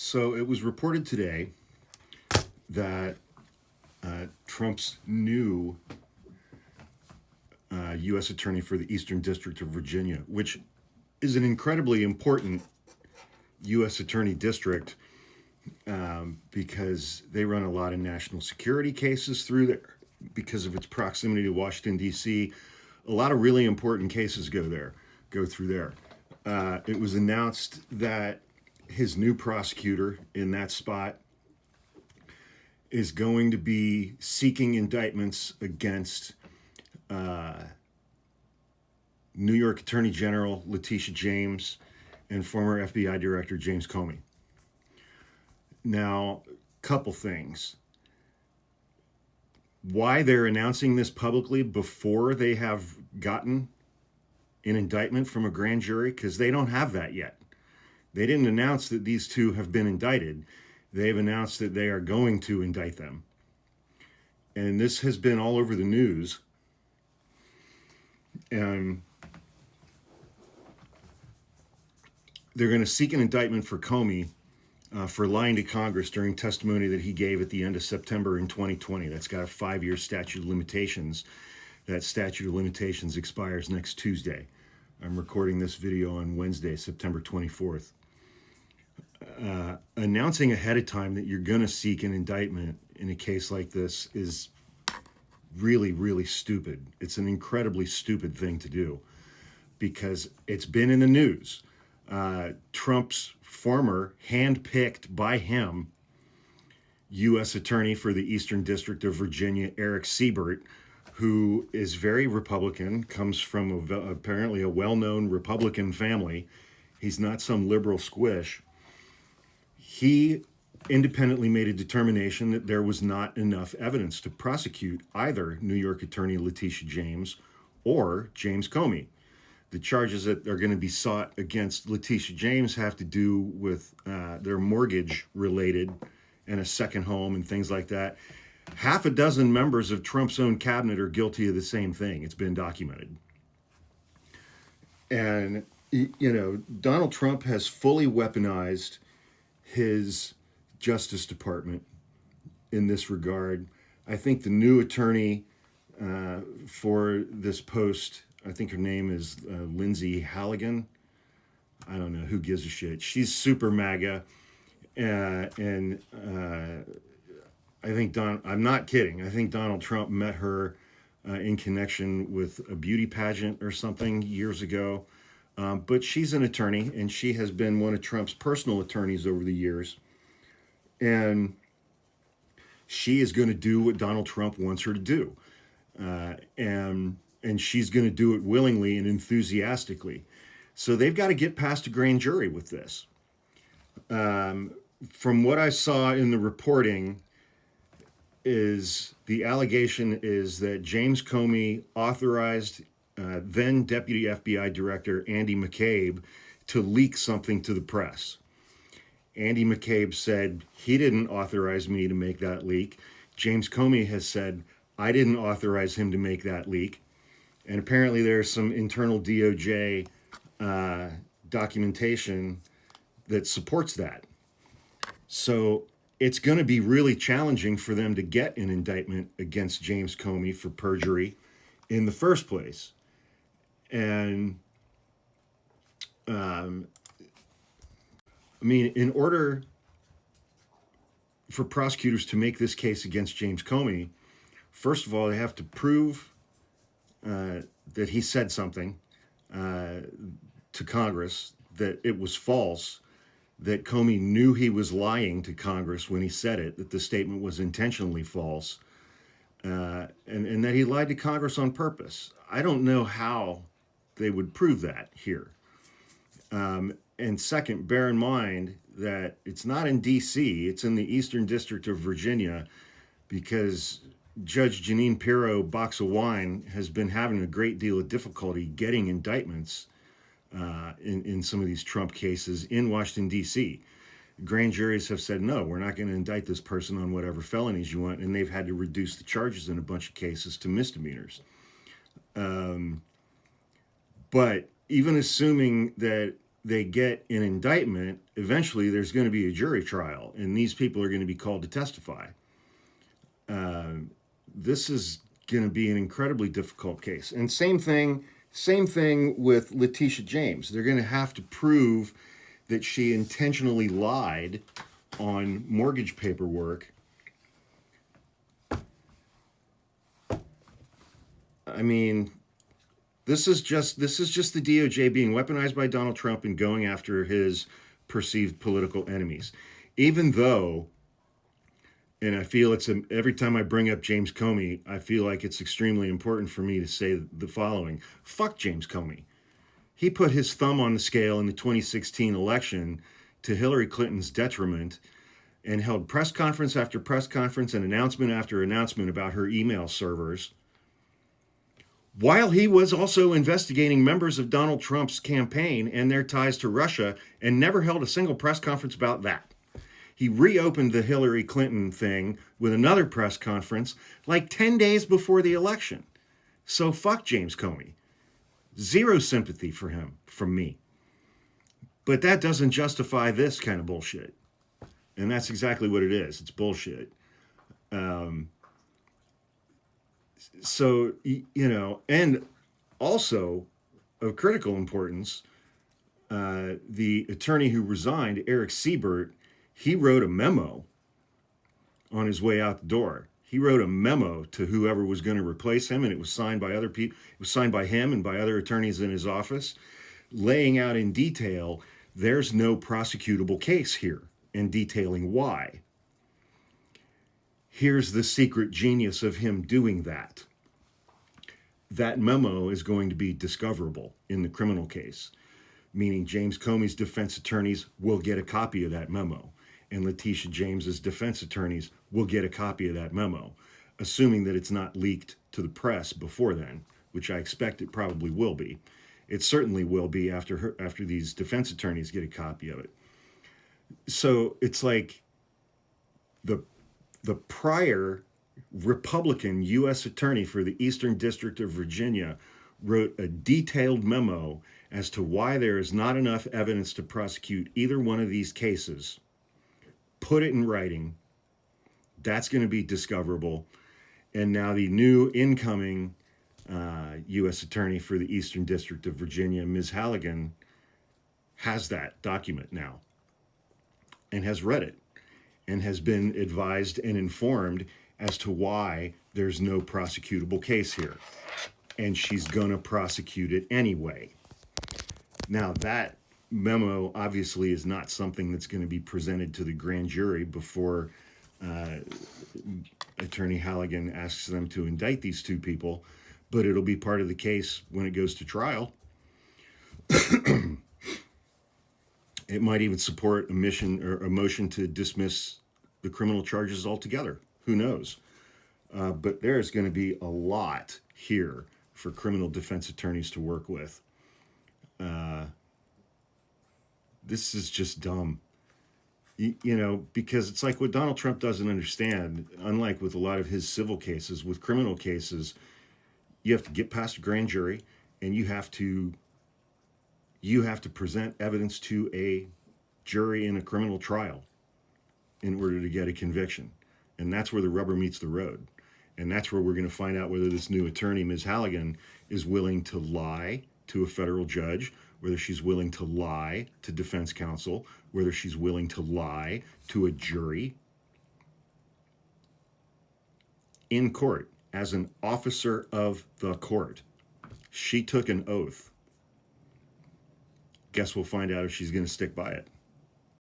So it was reported today that Trump's new U.S. Attorney for the Eastern District of Virginia, which is an incredibly important U.S. Attorney district because they run a lot of national security cases through there because of its proximity to Washington, D.C. A lot of really important cases go through there. It was announced that his new prosecutor in that spot is going to be seeking indictments against New York Attorney General Letitia James and former FBI Director James Comey. Now, couple things. Why they're announcing this publicly before they have gotten an indictment from a grand jury? Because they don't have that yet. They didn't announce that these two have been indicted. They've announced that they are going to indict them. And this has been all over the news. And they're going to seek an indictment for Comey for lying to Congress during testimony that he gave at the end of September in 2020. That's got a 5-year statute of limitations. That statute of limitations expires next Tuesday. I'm recording this video on Wednesday, September 24th. Announcing ahead of time that you're going to seek an indictment in a case like this is really, really stupid. It's an incredibly stupid thing to do because it's been in the news. Trump's former, hand-picked by him, U.S. Attorney for the Eastern District of Virginia, Eric Seabert, who is very Republican, comes from apparently a well-known Republican family. He's not some liberal squish. He independently made a determination that there was not enough evidence to prosecute either New York Attorney Letitia James or James Comey. The charges that are going to be sought against Letitia James have to do with their mortgage related and a second home and things like that. Half a dozen members of Trump's own cabinet are guilty of the same thing. It's been documented. And, Donald Trump has fully weaponized his Justice Department in this regard. I think the new attorney for this post, I think her name is Lindsey Halligan. I don't know, who gives a shit. She's super MAGA. And I think I'm not kidding. I think Donald Trump met her in connection with a beauty pageant or something years ago. But she's an attorney, and she has been one of Trump's personal attorneys over the years. And she is going to do what Donald Trump wants her to do. And she's going to do it willingly and enthusiastically. So they've got to get past a grand jury with this. From what I saw in the reporting, is the allegation is that James Comey authorized then Deputy FBI Director Andy McCabe to leak something to the press. Andy McCabe said he didn't authorize me to make that leak. James Comey has said I didn't authorize him to make that leak. And apparently there's some internal DOJ documentation that supports that. So it's going to be really challenging for them to get an indictment against James Comey for perjury in the first place. And, in order for prosecutors to make this case against James Comey, first of all, they have to prove that he said something to Congress, that it was false, that Comey knew he was lying to Congress when he said it, that the statement was intentionally false, and that he lied to Congress on purpose. I don't know how they would prove that here. And second, bear in mind that it's not in D.C., it's in the Eastern District of Virginia, because Judge Jeanine Pirro, box of wine, has been having a great deal of difficulty getting indictments in some of these Trump cases in Washington, D.C. Grand juries have said, no, we're not going to indict this person on whatever felonies you want, and they've had to reduce the charges in a bunch of cases to misdemeanors. But even assuming that they get an indictment, eventually there's going to be a jury trial, and these people are going to be called to testify. This is going to be an incredibly difficult case. And same thing with Letitia James. They're going to have to prove that she intentionally lied on mortgage paperwork. I mean, this is just the DOJ being weaponized by Donald Trump and going after his perceived political enemies. Even though, and I feel every time I bring up James Comey, I feel like it's extremely important for me to say the following. Fuck James Comey. He put his thumb on the scale in the 2016 election to Hillary Clinton's detriment and held press conference after press conference and announcement after announcement about her email servers, while he was also investigating members of Donald Trump's campaign and their ties to Russia, and never held a single press conference about that. He reopened the Hillary Clinton thing with another press conference like 10 days before the election. So fuck James Comey. Zero sympathy for him from me. But that doesn't justify this kind of bullshit. And that's exactly what it is. It's bullshit. So, and also of critical importance, the attorney who resigned, Eric Seabert, he wrote a memo on his way out the door. He wrote a memo to whoever was going to replace him, and it was signed by other people. It was signed by him and by other attorneys in his office, laying out in detail, there's no prosecutable case here, and detailing why. Here's the secret genius of him doing that. That memo is going to be discoverable in the criminal case, meaning James Comey's defense attorneys will get a copy of that memo, and Letitia James's defense attorneys will get a copy of that memo, assuming that it's not leaked to the press before then, which I expect it probably will be. It certainly will be after these defense attorneys get a copy of it. So it's like the prior Republican U.S. attorney for the Eastern District of Virginia wrote a detailed memo as to why there is not enough evidence to prosecute either one of these cases. Put it in writing. That's going to be discoverable. And now the new incoming U.S. attorney for the Eastern District of Virginia, Ms. Halligan, has that document now and has read it and has been advised and informed as to why there's no prosecutable case here. And she's going to prosecute it anyway. Now, that memo obviously is not something that's going to be presented to the grand jury before Attorney Halligan asks them to indict these two people, but it'll be part of the case when it goes to trial. It might even support a motion to dismiss the criminal charges altogether. Who knows? But there's going to be a lot here for criminal defense attorneys to work with. This is just dumb. Because it's like what Donald Trump doesn't understand, unlike with a lot of his civil cases, with criminal cases, you have to get past a grand jury and you have to present evidence to a jury in a criminal trial in order to get a conviction. And that's where the rubber meets the road. And that's where we're going to find out whether this new attorney, Ms. Halligan, is willing to lie to a federal judge, whether she's willing to lie to defense counsel, whether she's willing to lie to a jury in court as an officer of the court. She took an oath. Guess we'll find out if she's going to stick by it.